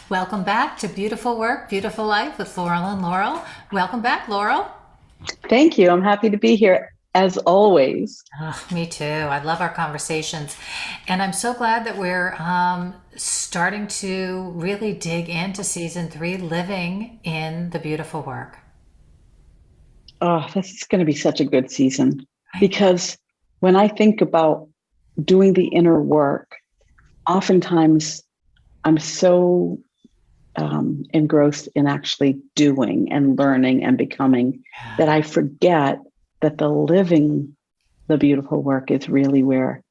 Welcome back to Beautiful Work, Beautiful Life with Laurel and Laurel. Welcome back, Laurel. Thank you. I'm happy to be here as always. Oh, me too. I love our conversations. And I'm so glad that we're starting to really dig into season three, living in the beautiful work. Oh, this is going to be such a good season I know. because when I think about doing the inner work, oftentimes I'm so engrossed in actually doing and learning and becoming that I forget that the living the beautiful work is really where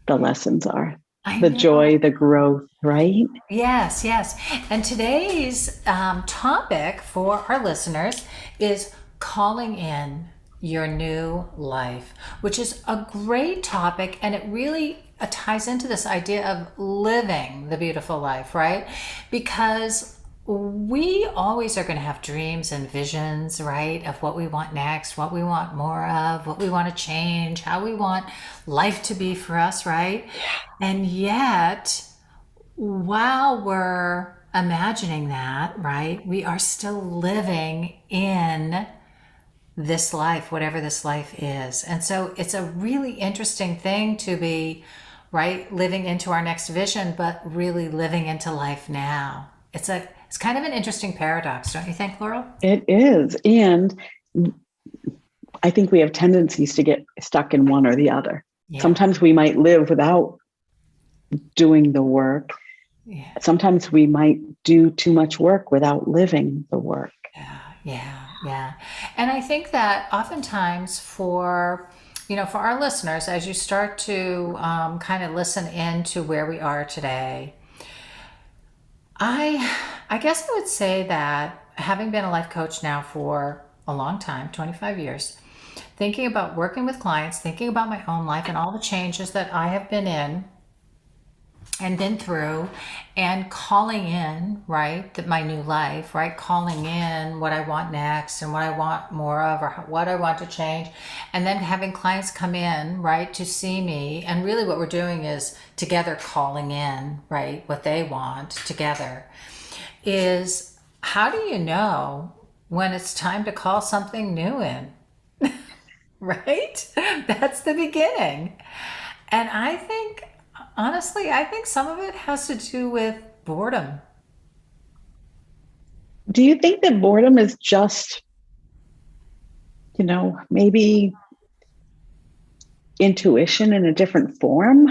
the lessons are, I the know. joy, the growth, right? Yes, yes. And today's topic for our listeners is calling in your new life, which is a great topic. And it really ties into this idea of living the beautiful life, right? Because we always are going to have dreams and visions, right? Of what we want next, what we want more of, what we want to change, how we want life to be for us, right? And yet, while we're imagining that, right, we are still living in this life, whatever this life is. And so it's a really interesting thing to be, right, living into our next vision, but really living into life now. It's kind of an interesting paradox, don't you think, Laurel? It is. And I think we have tendencies to get stuck in one or the other. Yeah. Sometimes we might live without doing the work. Yeah. Sometimes we might do too much work without living the work. Yeah, yeah, yeah. And I think that oftentimes for our listeners, as you start to kind of listen into where we are today, I guess I would say that having been a life coach now for a long time, 25 years, thinking about working with clients, thinking about my own life and all the changes that I have been in and been through and calling in, right, that my new life, right, calling in what I want next and what I want more of or what I want to change, and then having clients come in, right, to see me. And really what we're doing is together calling in, right, what they want together is, how do you know when it's time to call something new in? Right? That's the beginning. And I think, honestly, I think some of it has to do with boredom. Do you think that boredom is just, maybe intuition in a different form?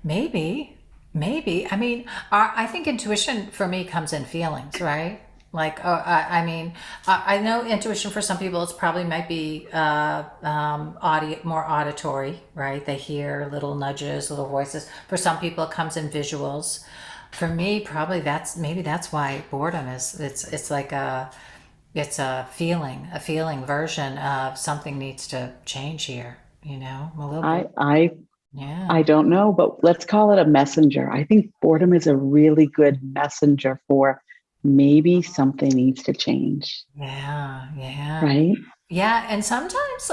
Maybe, maybe. I mean, I think intuition for me comes in feelings, right? Like, I mean, I know intuition for some people, it's probably might be more auditory, right? They hear little nudges, little voices. For some people, it comes in visuals. For me, probably that's why boredom is. It's like it's a feeling version of something needs to change here. A little I bored. I Yeah. I don't know, but let's call it a messenger. I think boredom is a really good messenger for maybe something needs to change, Yeah, yeah. right? Yeah, and sometimes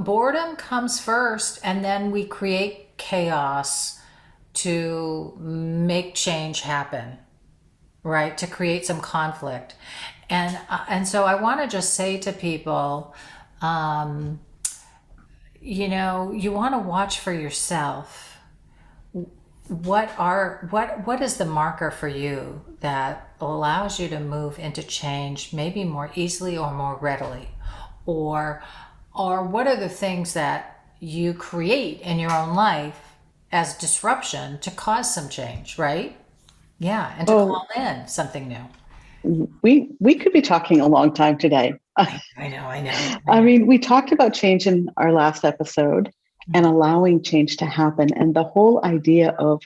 boredom comes first, and then we create chaos to make change happen, right? To create some conflict. And so I want to just say to people, um, you want to watch for yourself. What is the marker for you that allows you to move into change maybe more easily or more readily, or what are the things that you create in your own life as disruption to cause some change, right? Yeah, and to Oh, call in something new. we could be talking a long time today. I know, I know, I I know. mean, we talked about change in our last episode and allowing change to happen, and the whole idea of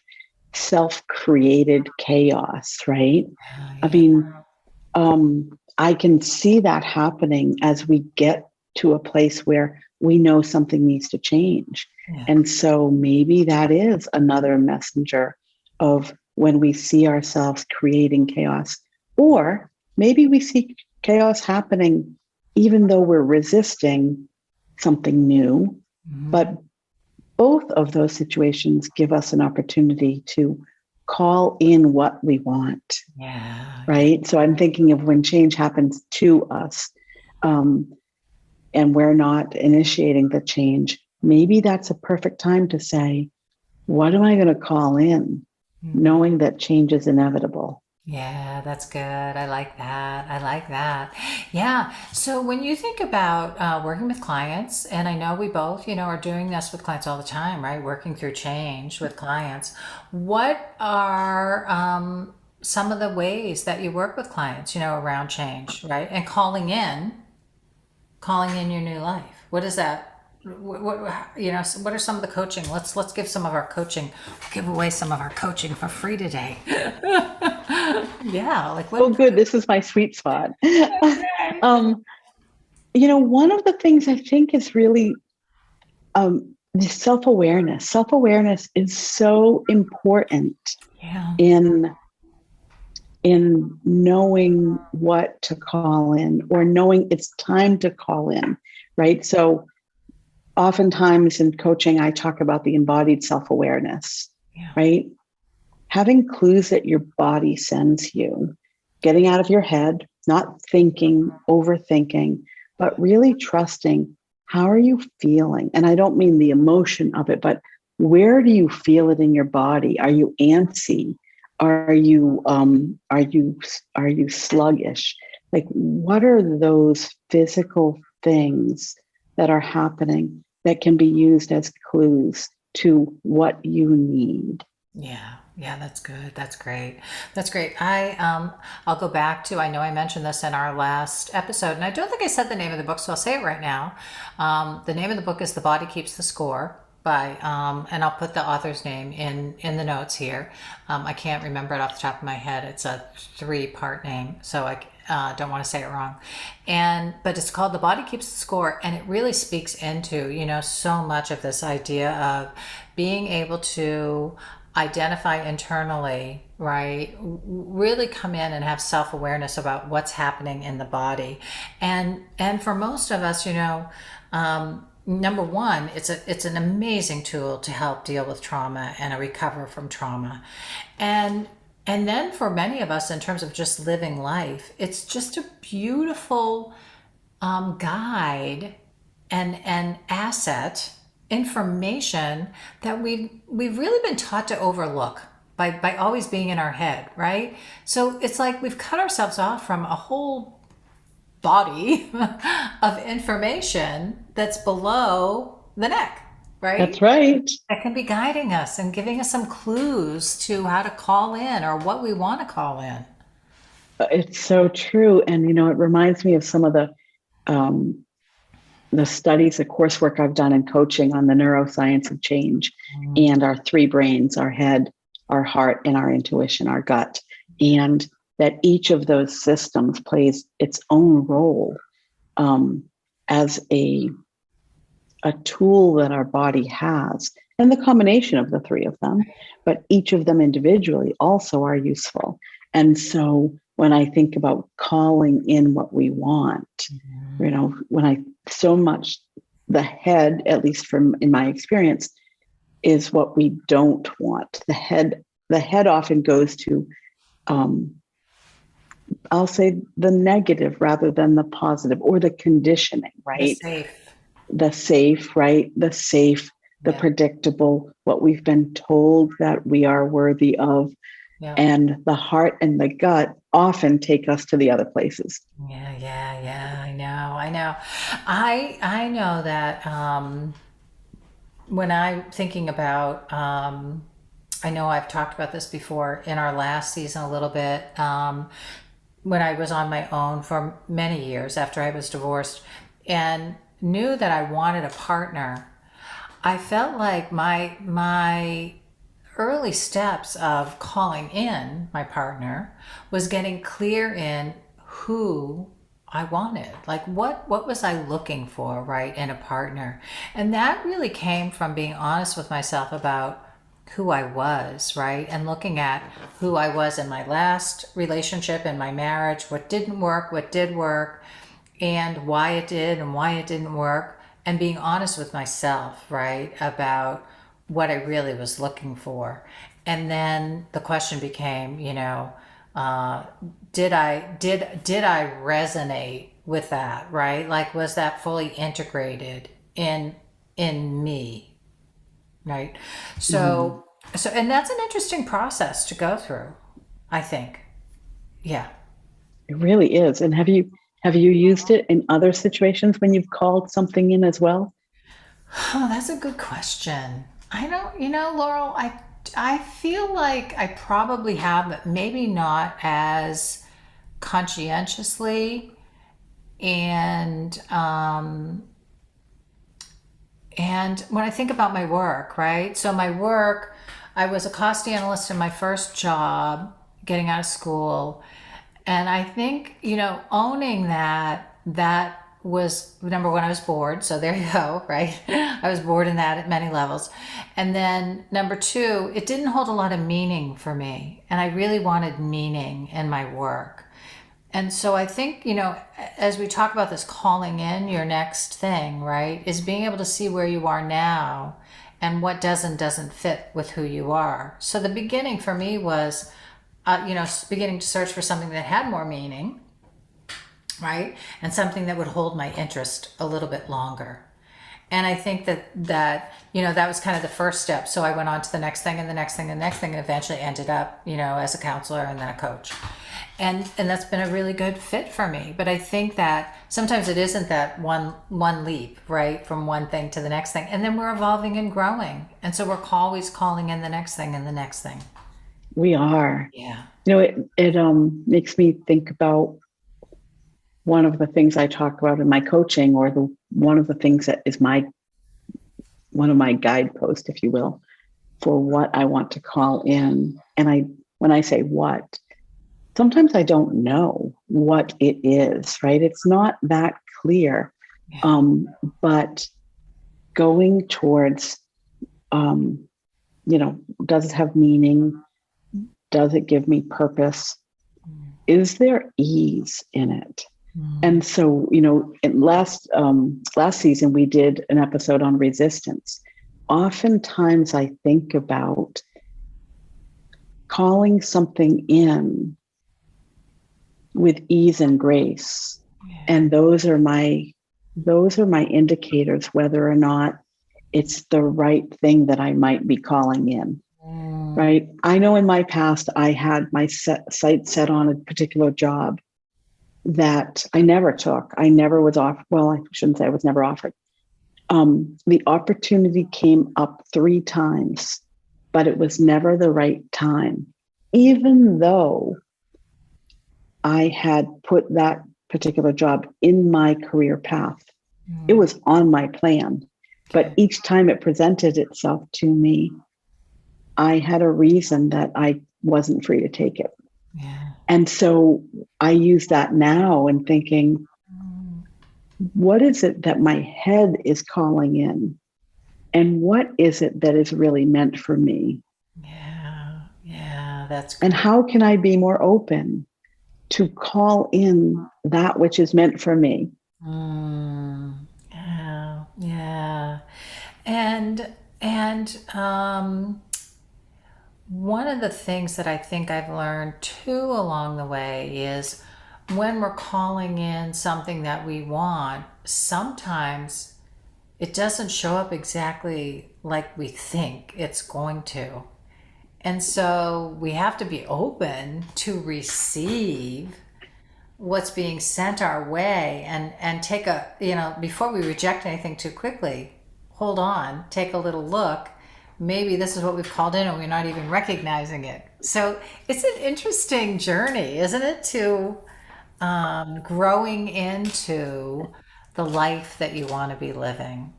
self-created chaos, right? Oh, I yeah, mean, I can see that happening as we get to a place where we know something needs to change. yeah, And so maybe that is another messenger of when we see ourselves creating chaos, or maybe we see chaos happening even though we're resisting something new. mhm, But both of those situations give us an opportunity to call in what we want, Yeah. right? So I'm thinking of when change happens to us, um, and we're not initiating the change, maybe that's a perfect time to say, what am I going to call in, Mm. knowing that change is inevitable? Yeah, that's good. I like that. I like that. Yeah. So when you think about working with clients, and I know we both, are doing this with clients all the time, right? Working through change with clients. What are some of the ways that you work with clients, around change, right? And calling in your new life. What is that? What are some of the coaching? Let's give some of our coaching. Give away some of our coaching for free today. Yeah, like Oh, what? good. This is my sweet spot. um, one of the things I think is really the self-awareness. Self-awareness is so important Yeah. in knowing what to call in, or knowing it's time to call in, right? So oftentimes in coaching, I talk about the embodied self-awareness, Yeah. right? Having clues that your body sends you, getting out of your head, not thinking, overthinking, but really trusting, how are you feeling? And I don't mean the emotion of it, but where do you feel it in your body? Are you antsy? Are you sluggish? Like, what are those physical things that are happening that can be used as clues to what you need? Yeah, yeah, that's good. That's great. That's great. I'll go back to, I know I mentioned this in our last episode, and I don't think I said the name of the book, so I'll say it right now. The name of the book is The Body Keeps the Score by, and I'll put the author's name in the notes here. I can't remember it off the top of my head. It's a 3-part name, so I don't want to say it wrong. But it's called The Body Keeps the Score, and it really speaks into, so much of this idea of being able to identify internally, right? Really come in and have self-awareness about what's happening in the body. And for most of us, number one, it's an amazing tool to help deal with trauma and recover from trauma. And then for many of us, in terms of just living life, it's just a beautiful guide and asset information that we've really been taught to overlook by always being in our head, right? So it's like we've cut ourselves off from a whole body of information that's below the neck, That's right? right. That can be guiding us and giving us some clues to how to call in or what we want to call in. It's so true. And, it reminds me of some of um, the studies, the coursework I've done in coaching on the neuroscience of change and our 3 brains, our head, our heart, and our intuition, our gut. And that each of those systems plays its own role as a tool that our body has, and the combination of the 3 of them, but each of them individually also are useful. And so when I think about calling in what we want, when I so much the head, at least from in my experience, is what we don't want. The head often goes to, I'll say, the negative rather than the positive, or the conditioning, The right? safe. The safe, right? The safe, the Yeah. predictable, what we've been told that we are worthy of. Yeah. And the heart and the gut often take us to the other places. Yeah, yeah, yeah. I know. I know that when I'm thinking about, I know I've talked about this before in our last season a little bit. When I was on my own for many years after I was divorced, and knew that I wanted a partner, I felt like my early steps of calling in my partner was getting clear in who I wanted. Like what was I looking for, right, in a partner? And that really came from being honest with myself about who I was, right? And looking at who I was in my last relationship, in my marriage, what didn't work, what did work, and why it did and why it didn't work, and being honest with myself, right, about what I really was looking for. And then the question became, uh, did I resonate with that, right? Like, was that fully integrated in me, right? Mm. So and that's an interesting process to go through, I think. Yeah. It really is. And have you used it in other situations when you've called something in as well? Oh, that's a good question. I don't, Laurel, I feel like I probably have, but maybe not as conscientiously. And and when I think about my work, right? So my work, I was a cost analyst in my first job, getting out of school. And I think, owning that was number one, I was bored. So there you go, right? I was bored in that at many levels. And then number two, it didn't hold a lot of meaning for me. And I really wanted meaning in my work. And so I think, as we talk about this calling in your next thing, right, is being able to see where you are now and what doesn't fit with who you are. So the beginning for me was, beginning to search for something that had more meaning, right, and something that would hold my interest a little bit longer. And I think that was kind of the first step. So I went on to the next thing and the next thing and the next thing, and eventually ended up, as a counselor and then a coach. And that's been a really good fit for me. But I think that sometimes it isn't that one leap, right, from one thing to the next thing. And then we're evolving and growing. And so we're always calling in the next thing and the next thing. We are. Yeah. It makes me think about one of the things I talk about in my coaching, or one of the things that is one of my guideposts, if you will, for what I want to call in. And when I say what, sometimes I don't know what it is, right? It's not that clear. Yeah. But going towards, does it have meaning? Does it give me purpose? Is there ease in it? And so, last season we did an episode on resistance. Oftentimes I think about calling something in with ease and grace. Yeah. And those are my indicators whether or not it's the right thing that I might be calling in. Right. I know in my past, I had my sights set on a particular job that I never took. I never was offered. Well, I shouldn't say I was never offered. The opportunity came up 3 times, but it was never the right time, even though I had put that particular job in my career path. It was on my plan, but each time it presented itself to me, I had a reason that I wasn't free to take it. Yeah. And so I use that now and thinking, what is it that my head is calling in? And what is it that is really meant for me? Yeah. Yeah. That's good. And how can I be more open to call in that which is meant for me? Yeah. Yeah. And one of the things that I think I've learned too along the way is when we're calling in something that we want, sometimes it doesn't show up exactly like we think it's going to. And so we have to be open to receive what's being sent our way, and take before we reject anything too quickly, hold on, take a little look. Maybe this is what we've called in and we're not even recognizing it. So it's an interesting journey, isn't it, to growing into the life that you want to be living.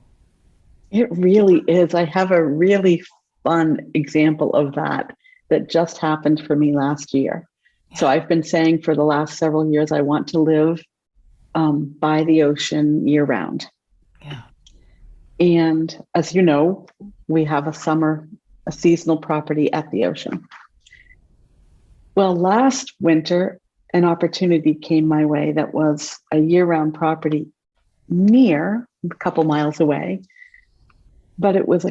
It really is. I have a really fun example of that just happened for me last year. So I've been saying for the last several years, I want to live by the ocean year round. Yeah. And as you know, we have a seasonal property at the ocean. Well, last winter, an opportunity came my way that was a year-round property near, a couple miles away, but it was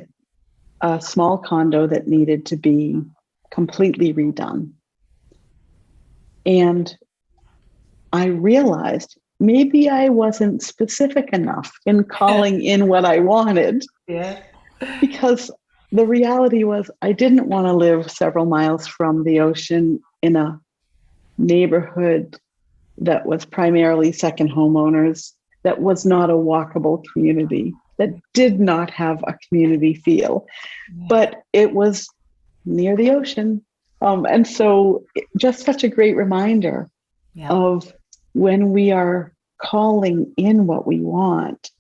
a small condo that needed to be completely redone. And I realized maybe I wasn't specific enough in calling in what I wanted, Yeah. because the reality was I didn't want to live several miles from the ocean in a neighborhood that was primarily second homeowners, that was not a walkable community, that did not have a community feel, but it was near the ocean. And so just such a great reminder Yeah. of when we are calling in what we want.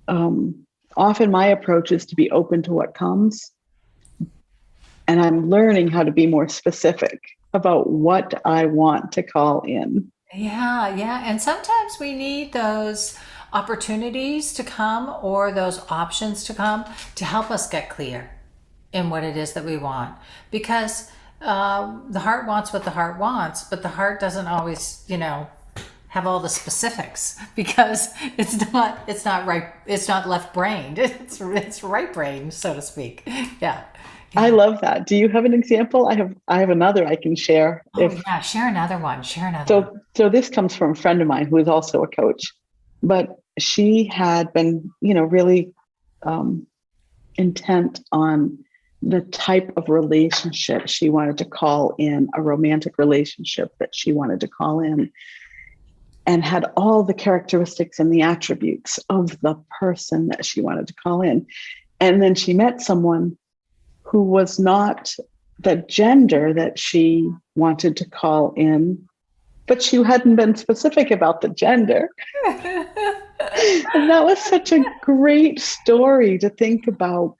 Often my approach is to be open to what comes. And I'm learning how to be more specific about what I want to call in. Yeah, yeah. And sometimes we need those opportunities to come or those options to come to help us get clear in what it is that we want. Because the heart wants what the heart wants, but the heart doesn't always, have all the specifics because it's not right, it's not left brained. It's right brained, so to speak. Yeah. I love that. Do you have an example? I have another I can share. Oh yeah, share another one. So this comes from a friend of mine who is also a coach, but she had been, really intent on the type of relationship she wanted to call in, a romantic relationship that she wanted to call in, and had all the characteristics and the attributes of the person that she wanted to call in. And then she met someone who was not the gender that she wanted to call in, but she hadn't been specific about the gender. And that was such a great story to think about.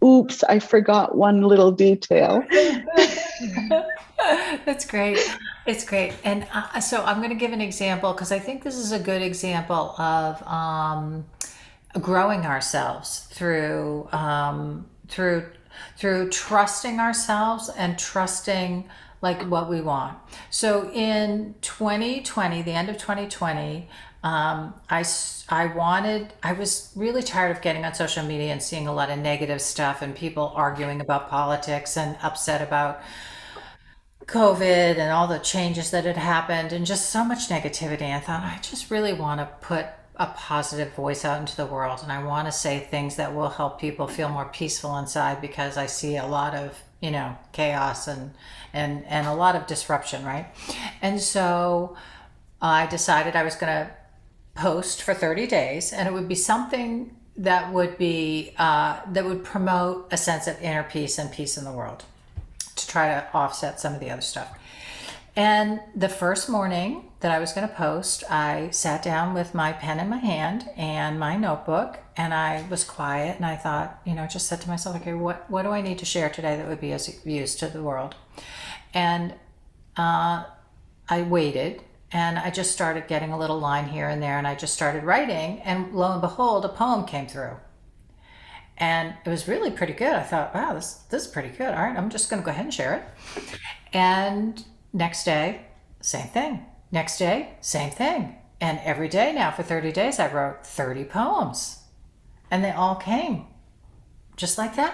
Oops, I forgot one little detail. That's great. It's great. And so I'm going to give an example because I think this is a good example of growing ourselves through trusting ourselves and trusting like what we want. So in 2020, the end of 2020, I was really tired of getting on social media and seeing a lot of negative stuff and people arguing about politics and upset about COVID and all the changes that had happened and just so much negativity. I thought, I just really want to put a positive voice out into the world. And I want to say things that will help people feel more peaceful inside because I see a lot of, chaos and a lot of disruption, right? And so I decided I was going to post for 30 days and it would be something that would be, that would promote a sense of inner peace and peace in the world, to try to offset some of the other stuff. And the first morning that I was going to post, I sat down with my pen in my hand and my notebook, and I was quiet, and I thought, just said to myself, okay, what do I need to share today that would be of use to the world? And I waited, and I just started getting a little line here and there, and I just started writing, and lo and behold, a poem came through. And it was really pretty good. I thought, wow, this is pretty good. All right, I'm just going to go ahead and share it. And next day, same thing. Next day, same thing. And every day now for 30 days, I wrote 30 poems. And they all came just like that.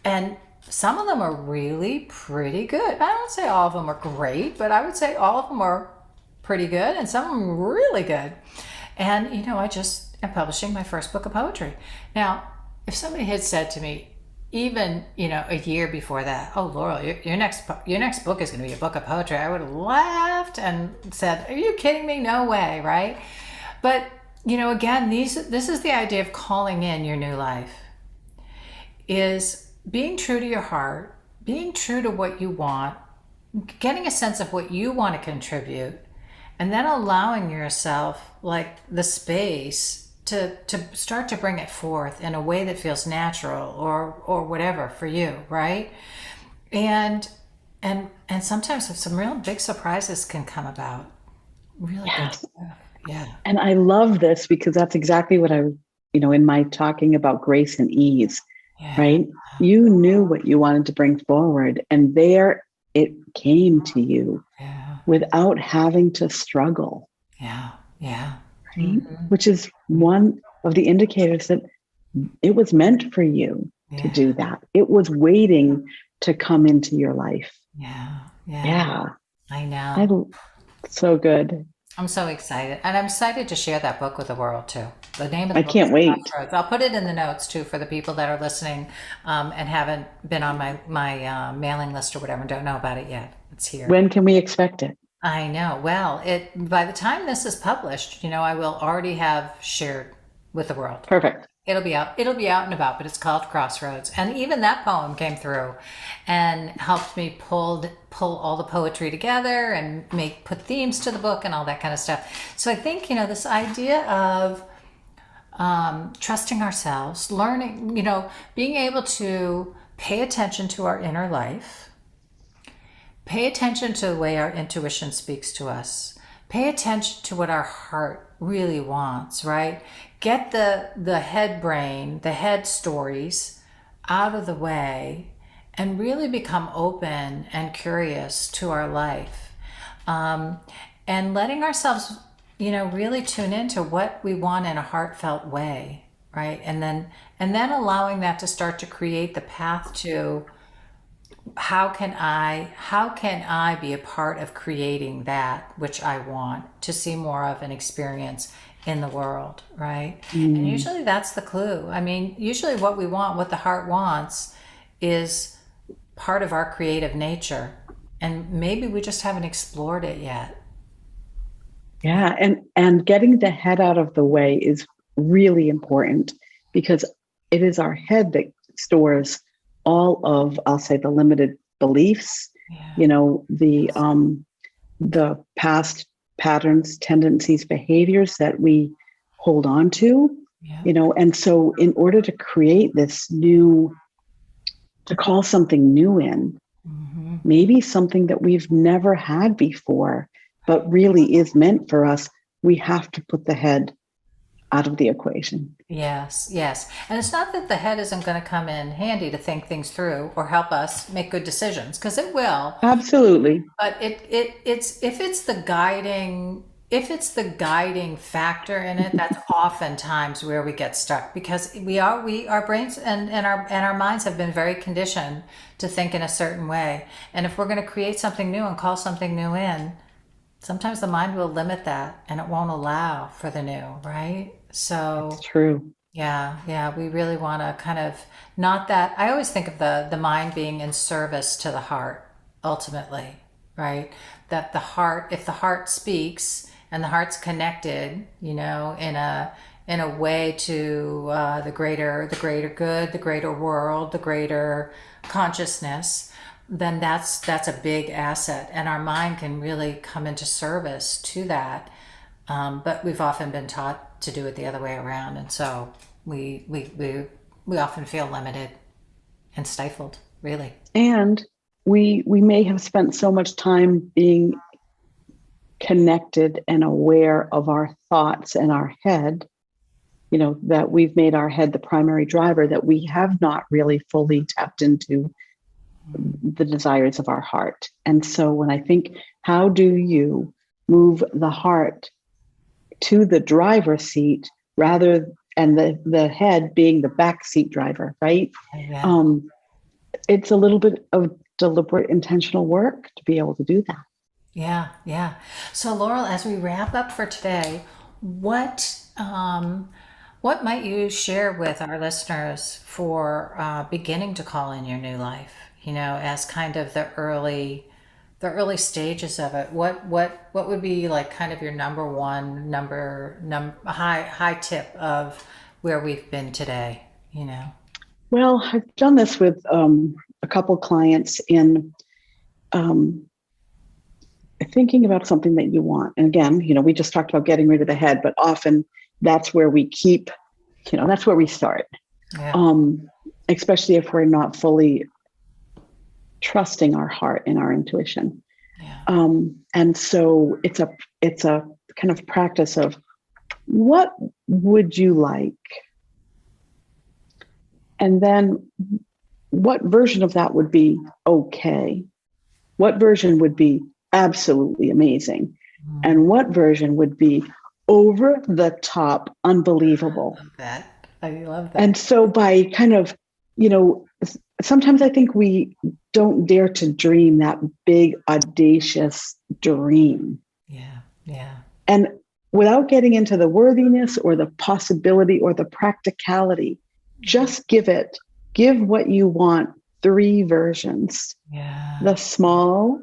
And some of them are really pretty good. I don't say all of them are great, but I would say all of them are pretty good. And some of them are really good. And, I just am publishing my first book of poetry. Now, if somebody had said to me, even, a year before that, oh, Laurel, your next book is going to be a book of poetry, I would have laughed and said, are you kidding me? No way, right? But, again, this is the idea of calling in your new life, is being true to your heart, being true to what you want, getting a sense of what you want to contribute, and then allowing yourself like the space to start to bring it forth in a way that feels natural or whatever for you, right? And sometimes some real big surprises can come about. Really good stuff. Yeah. And I love this because that's exactly what in my talking about grace and ease, right? You knew what you wanted to bring forward, and there it came to you without having to struggle. Yeah. Right? Mm-hmm. Which is one of the indicators that it was meant for you to Yeah. do that. It was waiting to come into your life. Yeah. Yeah. Yeah. I I know. so good. I'm so excited. And I'm excited to share that book with the world too. The name of the I book is can't wait. Crossroads. I'll put it in the notes too for the people that are listening and haven't been on my mailing list or whatever and don't know about it yet. It's here. When can we expect it? I know. Well, it by the time this is published, I will already have shared with the world. Perfect. It'll be out. It'll be out and about, but it's called Crossroads. And even that poem came through and helped me pull all the poetry together and put themes to the book and all that kind of stuff. So I think, this idea of trusting ourselves, learning, being able to pay attention to our inner life, pay attention to the way our intuition speaks to us. Pay attention to what our heart really wants, right? Get the head brain, the head stories out of the way and really become open and curious to our life. And letting ourselves, really tune into what we want in a heartfelt way, right? And then allowing that to start to create the path to how can I be a part of creating that which I want to see more of and experience in the world, right? And usually that's the clue. I mean, usually what we want, what the heart wants, is part of our creative nature. And maybe we just haven't explored it yet. Yeah. And getting the head out of the way is really important because it is our head that stores all of, I'll say, the limited beliefs, Yeah. the past patterns, tendencies, behaviors that we hold on to, Yeah. and so in order to create this new, to call something new in, Mm-hmm. maybe something that we've never had before, but really is meant for us, we have to put the head out of the equation. Yes, yes. And it's not that the head isn't going to come in handy to think things through or help us make good decisions, because it will. Absolutely. But it's if it's the guiding factor in it, that's oftentimes where we get stuck because our brains and our minds have been very conditioned to think in a certain way. And if we're going to create something new and call something new in, sometimes the mind will limit that and it won't allow for the new, right? So It's true. yeah, we really want to kind of not that. I always think of the mind being in service to the heart ultimately, right? That the heart, if the heart speaks and the heart's connected, in a way to the greater good, the greater world, the greater consciousness, then that's a big asset, and our mind can really come into service to that. But we've often been taught to do it the other way around, and so we often feel limited and stifled, really. And we may have spent so much time being connected and aware of our thoughts and our head, that we've made our head the primary driver, that we have not really fully tapped into the desires of our heart. And so when I think, how do you move the heart to the driver's seat and the head being the backseat driver, right? Yeah. It's a little bit of deliberate, intentional work to be able to do that. Yeah, yeah. So Laurel, as we wrap up for today, what might you share with our listeners for beginning to call in your new life? As kind of the early stages of it. What would be like kind of your number one high tip of where we've been today? Well, I've done this with a couple clients in thinking about something that you want. And again, we just talked about getting rid of the head, but often that's where we that's where we start. Yeah. Especially if we're not fully trusting our heart and our intuition. Yeah. And so it's a kind of practice of what would you like? And then what version of that would be okay? What version would be absolutely amazing? And what version would be over the top, unbelievable? Love that. I love that. And so by kind of, sometimes I think we don't dare to dream that big, audacious dream. Yeah. Yeah. And without getting into the worthiness or the possibility or the practicality, just give what you want three versions: Yeah. the small,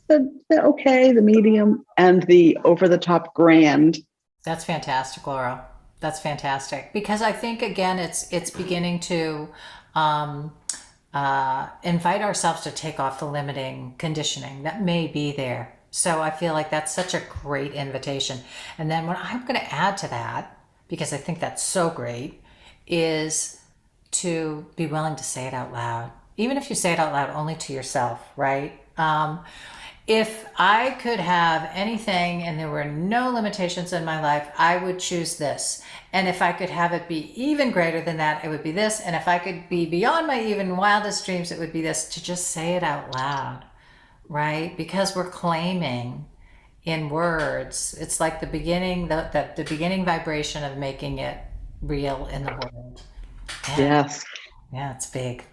the okay, the medium, and the over the top grand. That's fantastic, Laurel. That's fantastic because I think again it's beginning to um, invite ourselves to take off the limiting conditioning that may be there. So I feel like that's such a great invitation. And then what I'm going to add to that, because I think that's so great, is to be willing to say it out loud, even if you say it out loud only to yourself, right? If I could have anything and there were no limitations in my life, I would choose this. And if I could have it be even greater than that, it would be this. And if I could be beyond my even wildest dreams, it would be this. To just say it out loud, right? Because we're claiming in words, it's like the beginning, the beginning vibration of making it real in the world. Yeah, Yes. yeah, it's big.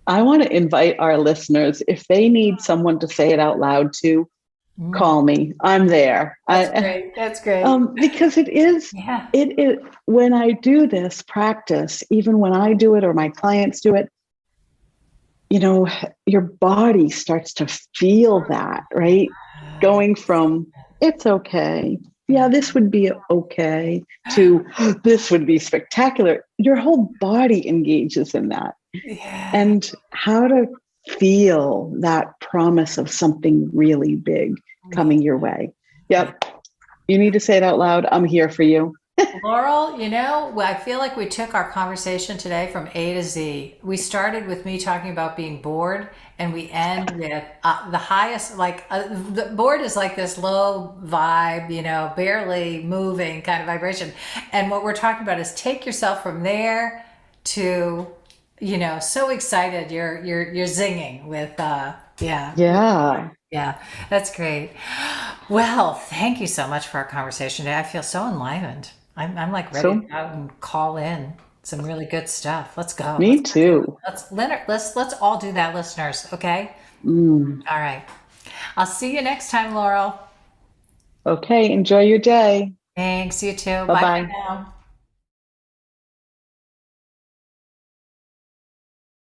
I want to invite our listeners, if they need someone to say it out loud to, Mm, call me. I'm there. that's great. That's great. Because Yeah. it when I do this practice, even when I do it or my clients do it, your body starts to feel that, right? Going from it's okay, yeah, Yeah. this would be okay, to this would be spectacular. Your whole body engages in that. Yeah. And how to feel that promise of something really big Yeah. coming your way. Yep. You need to say it out loud. I'm here for you. Laurel, I feel like we took our conversation today from A to Z. We started with me talking about being bored, and we end with the highest, the bored is like this low vibe, barely moving kind of vibration. And what we're talking about is take yourself from there to, so excited you're zinging with, yeah, Yeah. yeah, that's great. Well, thank you so much for our conversation today. I feel so enlivened. I'm like ready to So go out and call in some really good stuff. Let's go. me Let's go do it. too. Let's all do that, listeners. Okay. Mm. All right. I'll see you next time, Laurel. Okay. Enjoy your day. Thanks. You too. Bye Bye for bye. now.